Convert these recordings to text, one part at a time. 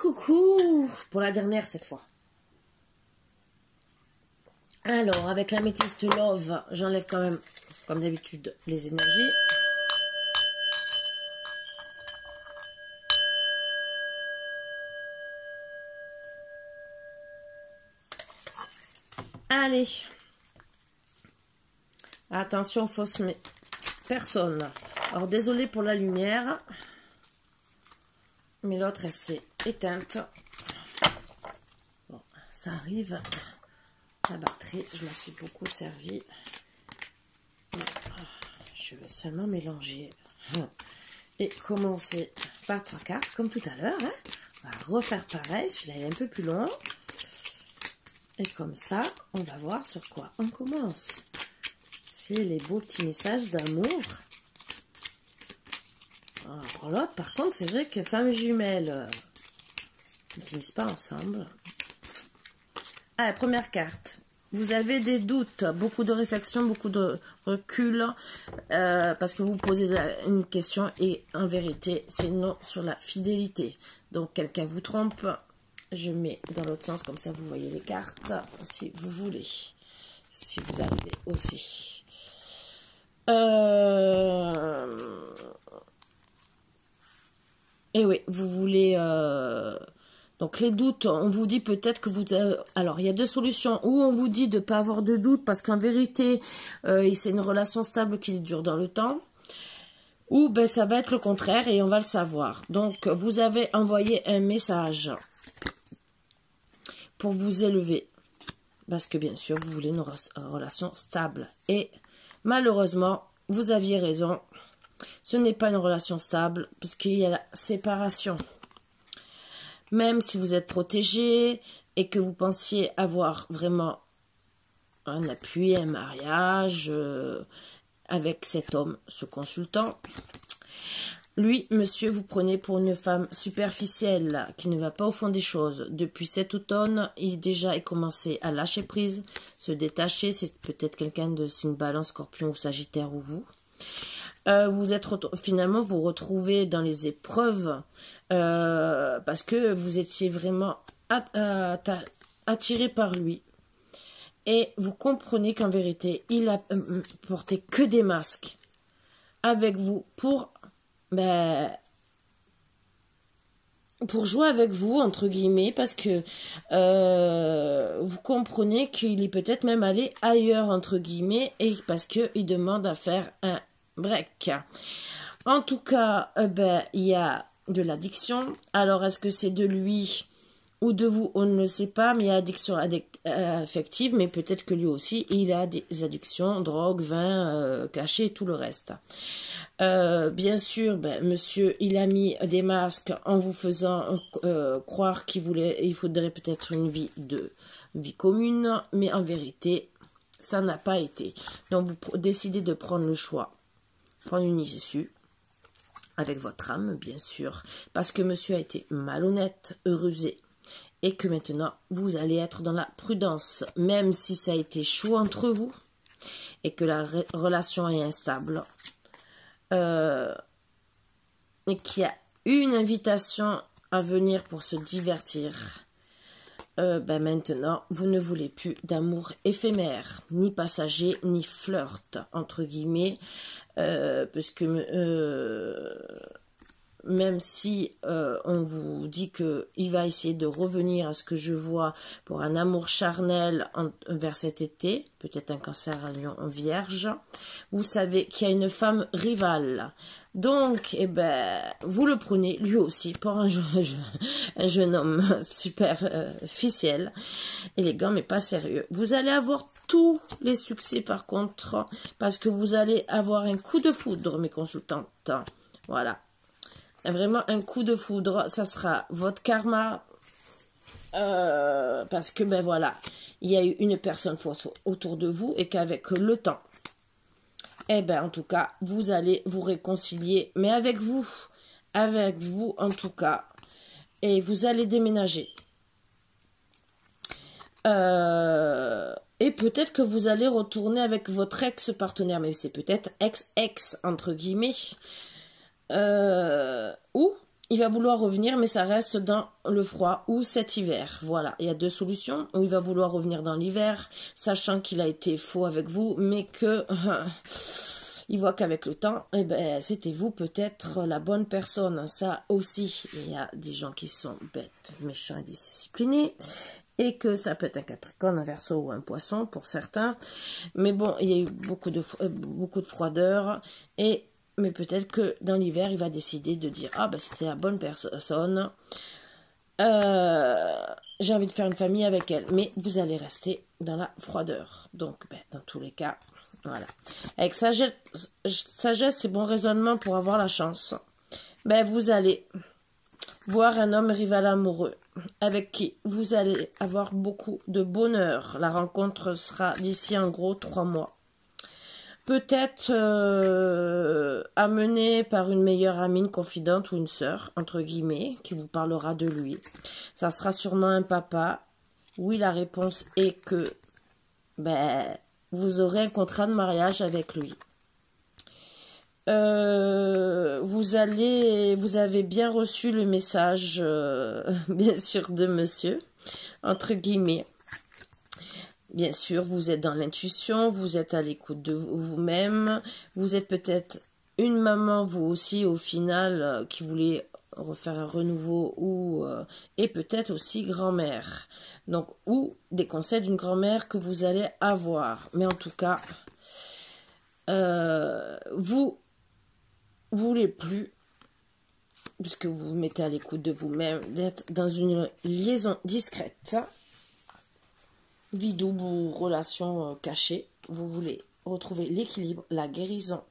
Coucou pour la dernière cette fois. Alors, avec l'améthyste Love, j'enlève quand même, comme d'habitude, les énergies. Allez. Attention, fausse personne. Alors, désolé pour la lumière. Mais l'autre, elle s'est éteinte. Bon, ça arrive. La batterie, je m'en suis beaucoup servi. Je veux seulement mélanger. Et commencer par 3/4, comme tout à l'heure. Hein. On va refaire pareil. Celui-là est un peu plus long. Et comme ça, on va voir sur quoi on commence. C'est les beaux petits messages d'amour. Pour l'autre, par contre, c'est vrai que femmes jumelles ne finissent pas ensemble. Ah, première carte. Vous avez des doutes, beaucoup de réflexion, beaucoup de recul, parce que vous posez une question et en vérité, c'est non sur la fidélité. Donc, quelqu'un vous trompe. Je mets dans l'autre sens, comme ça, vous voyez les cartes, si vous voulez. Si vous arrivez aussi. Et oui, vous voulez... Donc les doutes, on vous dit peut-être que vous... alors, il y a deux solutions. Ou on vous dit de ne pas avoir de doutes parce qu'en vérité, c'est une relation stable qui dure dans le temps. Ou ben, ça va être le contraire et on va le savoir. Donc, vous avez envoyé un message pour vous élever. Parce que bien sûr, vous voulez une relation stable. Et malheureusement, vous aviez raison. Ce n'est pas une relation stable puisqu'il y a la séparation. Même si vous êtes protégé et que vous pensiez avoir vraiment un appui, un mariage avec cet homme, ce consultant, lui, monsieur, vous prenez pour une femme superficielle qui ne va pas au fond des choses. Depuis cet automne, il déjà est commencé à lâcher prise, se détacher. C'est peut-être quelqu'un de signe Balance, Scorpion ou Sagittaire ou vous. Vous êtes finalement vous retrouvez dans les épreuves parce que vous étiez vraiment attiré par lui et vous comprenez qu'en vérité il a porté que des masques avec vous pour jouer avec vous entre guillemets parce que vous comprenez qu'il est peut-être même allé ailleurs entre guillemets et parce que il demande à faire un break. En tout cas, il y a de l'addiction. Alors, est-ce que c'est de lui ou de vous? On ne le sait pas, mais il y a addiction affective, mais peut-être que lui aussi, il a des addictions, drogue, vin, cachet, tout le reste. Bien sûr, monsieur, il a mis des masques en vous faisant croire il faudrait peut-être une vie commune, mais en vérité, ça n'a pas été. Donc, vous décidez de prendre le choix. Prendre une issue avec votre âme, bien sûr, parce que monsieur a été malhonnête, rusé, et que maintenant, vous allez être dans la prudence, même si ça a été chaud entre vous, et que la relation est instable, et qu'il y a une invitation à venir pour se divertir. Maintenant, vous ne voulez plus d'amour éphémère, ni passager, ni flirt, entre guillemets, parce que même si on vous dit qu'il va essayer de revenir à ce que je vois pour un amour charnel vers cet été, peut-être un cancer à Lion en vierge, vous savez qu'il y a une femme rivale. Donc, vous le prenez, lui aussi, pour un jeune homme super ficelle, élégant, mais pas sérieux. Vous allez avoir tous les succès, par contre, parce que vous allez avoir un coup de foudre, mes consultantes. Voilà. Vraiment un coup de foudre, ça sera votre karma, parce que, voilà, il y a eu une personne fausse autour de vous, et qu'avec le temps, en tout cas, vous allez vous réconcilier, mais avec vous en tout cas, et vous allez déménager. Et peut-être que vous allez retourner avec votre ex-partenaire, mais c'est peut-être ex-ex, entre guillemets, ou il va vouloir revenir, mais ça reste dans le froid ou cet hiver. Voilà, il y a deux solutions. Ou il va vouloir revenir dans l'hiver, sachant qu'il a été faux avec vous, mais que il voit qu'avec le temps, eh ben, c'était vous peut-être la bonne personne. Ça aussi, il y a des gens qui sont bêtes, méchants et disciplinés. Et que ça peut être un Capricorne, un Verseau ou un Poisson pour certains. Mais bon, il y a eu beaucoup de froideur. Mais peut-être que dans l'hiver, il va décider de dire « Ah, ben c'était la bonne personne. J'ai envie de faire une famille avec elle. » Mais vous allez rester dans la froideur. Donc, ben, dans tous les cas, voilà. Avec sagesse et bon raisonnement pour avoir la chance, ben, vous allez voir un homme rival amoureux avec qui vous allez avoir beaucoup de bonheur. La rencontre sera d'ici en gros 3 mois. Peut-être amené par une meilleure amie, une confidente ou une sœur, entre guillemets, qui vous parlera de lui. Ça sera sûrement un papa. Oui, la réponse est que ben, vous aurez un contrat de mariage avec lui. Vous avez bien reçu le message, bien sûr, de monsieur, entre guillemets. Bien sûr, vous êtes dans l'intuition, vous êtes à l'écoute de vous-même, vous êtes peut-être une maman, vous aussi, au final, qui voulait refaire un renouveau, et peut-être aussi grand-mère. Donc, ou des conseils d'une grand-mère que vous allez avoir. Mais en tout cas, vous voulez plus, puisque vous vous mettez à l'écoute de vous-même, d'être dans une liaison discrète, vie double ou relation cachée. Vous voulez retrouver l'équilibre, la guérison,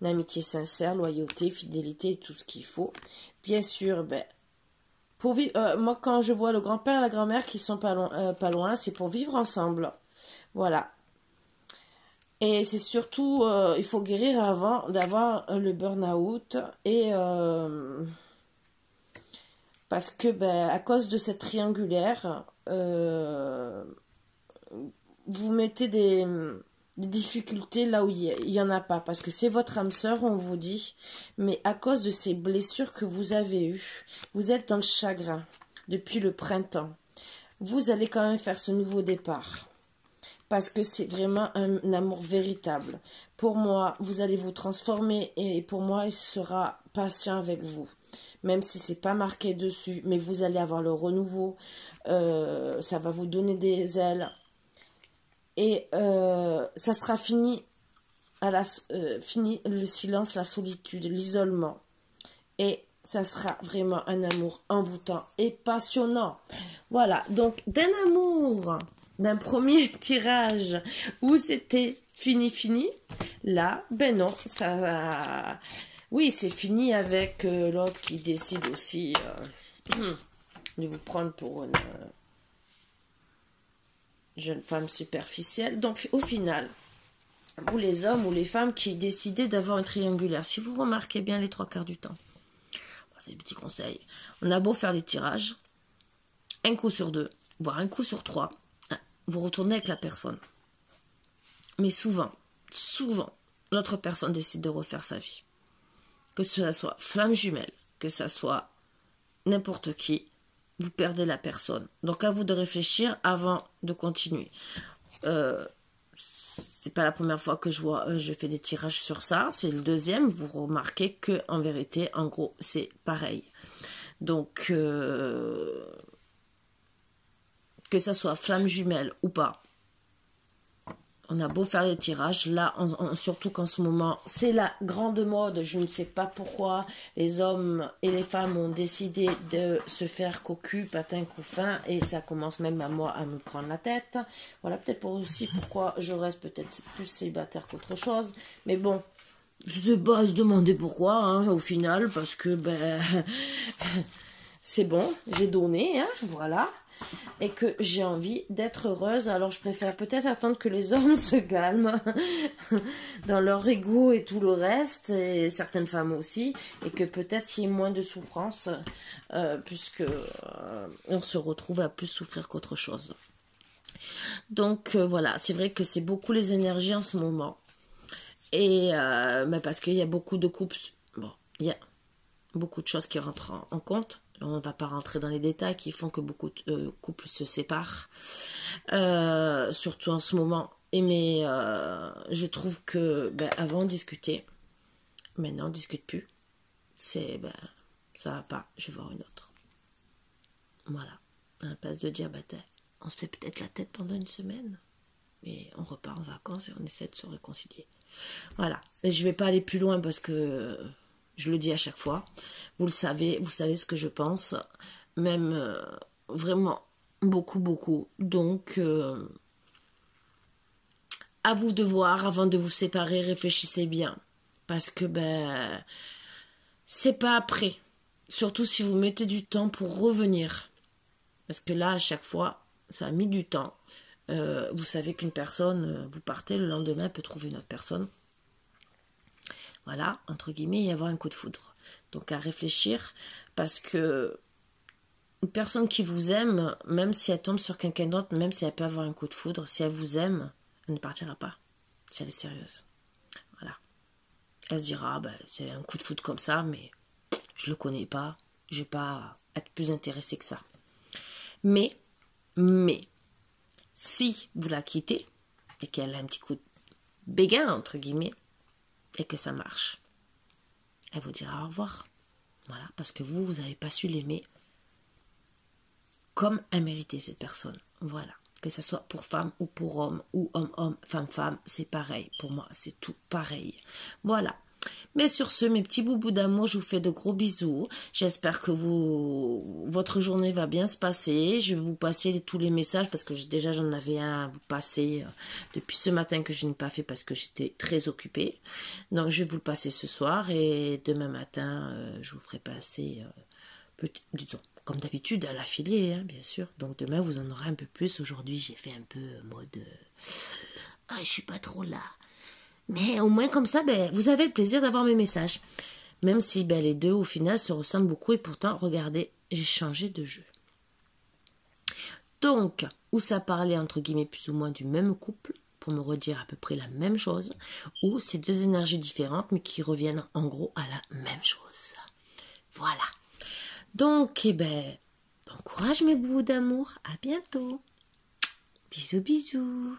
une amitié sincère, loyauté, fidélité, tout ce qu'il faut. Bien sûr, ben, pour vivre, moi quand je vois le grand-père et la grand-mère qui sont pas loin, c'est pour vivre ensemble. Voilà. Et c'est surtout, il faut guérir avant d'avoir le burn-out. Et parce que, ben, à cause de cette triangulaire, vous mettez des difficultés là où il y en a pas. Parce que c'est votre âme sœur, on vous dit. Mais à cause de ces blessures que vous avez eues, vous êtes dans le chagrin depuis le printemps. Vous allez quand même faire ce nouveau départ. Parce que c'est vraiment un amour véritable. Pour moi, vous allez vous transformer et pour moi, il sera patient avec vous. Même si c'est pas marqué dessus, mais vous allez avoir le renouveau. Ça va vous donner des ailes. Et ça sera fini, fini le silence, la solitude, l'isolement. Et ça sera vraiment un amour envoûtant et passionnant. Voilà, donc d'un amour, d'un premier tirage où c'était fini, là, ben non, ça... Oui, c'est fini avec l'autre qui décide aussi de vous prendre pour une jeune femme superficielle. Donc, au final, vous les hommes ou les femmes qui décidez d'avoir une triangulaire, si vous remarquez bien les 3/4 du temps, c'est des petits conseils. On a beau faire des tirages, un coup sur 2, voire un coup sur 3, vous retournez avec la personne. Mais souvent, l'autre personne décide de refaire sa vie. Que ce soit flamme jumelle, que ce soit n'importe qui, vous perdez la personne. Donc à vous de réfléchir avant de continuer. C'est pas la première fois que je fais des tirages sur ça, c'est le deuxième. Vous remarquez que en vérité, en gros, c'est pareil. Donc que ça soit flamme jumelle ou pas, on a beau faire les tirages, là, surtout qu'en ce moment, c'est la grande mode, je ne sais pas pourquoi les hommes et les femmes ont décidé de se faire cocu, patin, couffin, et ça commence même à moi à me prendre la tête. Voilà, peut-être aussi pourquoi je reste peut-être plus célibataire qu'autre chose, mais bon, je sais pas à se demander pourquoi, hein, au final, parce que, ben, c'est bon, j'ai donné, hein, voilà. Et que j'ai envie d'être heureuse, alors je préfère peut-être attendre que les hommes se calment dans leur ego et tout le reste, et certaines femmes aussi, et que peut-être il y ait moins de souffrance, puisque on se retrouve à plus souffrir qu'autre chose. Donc voilà, c'est vrai que c'est beaucoup les énergies en ce moment, et mais parce qu'il y a beaucoup de couples, bon, il y a beaucoup de choses qui rentrent en compte. On ne va pas rentrer dans les détails qui font que beaucoup de couples se séparent, surtout en ce moment. Mais je trouve que avant on discutait, maintenant on ne discute plus. Ça va pas, je vais voir une autre. Voilà. À la place de dire on se fait peut-être la tête pendant une semaine, mais on repart en vacances et on essaie de se réconcilier. Voilà. Et je vais pas aller plus loin parce que je le dis à chaque fois. Vous savez ce que je pense. Même vraiment beaucoup, beaucoup. Donc, à vous de voir avant de vous séparer, réfléchissez bien. Parce que, c'est pas après. Surtout si vous mettez du temps pour revenir. Parce que là, à chaque fois, ça a mis du temps. Vous savez qu'une personne, vous partez, le lendemain, peut trouver une autre personne. Voilà, entre guillemets, y avoir un coup de foudre. Donc à réfléchir, parce que une personne qui vous aime, même si elle tombe sur quelqu'un d'autre, même si elle peut avoir un coup de foudre, si elle vous aime, elle ne partira pas, si elle est sérieuse. Voilà. Elle se dira, c'est un coup de foudre comme ça, mais je le connais pas, je vais pas être plus intéressée que ça. Mais, si vous la quittez, et qu'elle a un petit coup de béguin, entre guillemets, et que ça marche, elle vous dira au revoir. Voilà, parce que vous n'avez pas su l'aimer comme elle méritait, cette personne. Voilà, que ce soit pour femme ou pour homme, ou homme, femme, c'est pareil. Pour moi, c'est tout pareil. Voilà. Mais sur ce, mes petits boubous d'amour, je vous fais de gros bisous. J'espère que votre journée va bien se passer. Je vais vous passer tous les messages parce que déjà j'en avais un à vous passer depuis ce matin que je n'ai pas fait parce que j'étais très occupée. Donc je vais vous le passer ce soir et demain matin, je vous ferai passer, disons, comme d'habitude, à l'affilée, hein, bien sûr. Donc demain, vous en aurez un peu plus. Aujourd'hui, j'ai fait un peu mode... je suis pas trop là. Mais au moins comme ça, vous avez le plaisir d'avoir mes messages. Même si les deux, au final, se ressemblent beaucoup. Et pourtant, regardez, j'ai changé de jeu. Donc, où ça parlait, entre guillemets, plus ou moins du même couple, pour me redire à peu près la même chose, ou c'est deux énergies différentes, mais qui reviennent en gros à la même chose. Voilà. Donc, bon courage mes bouts d'amour. À bientôt. Bisous, bisous.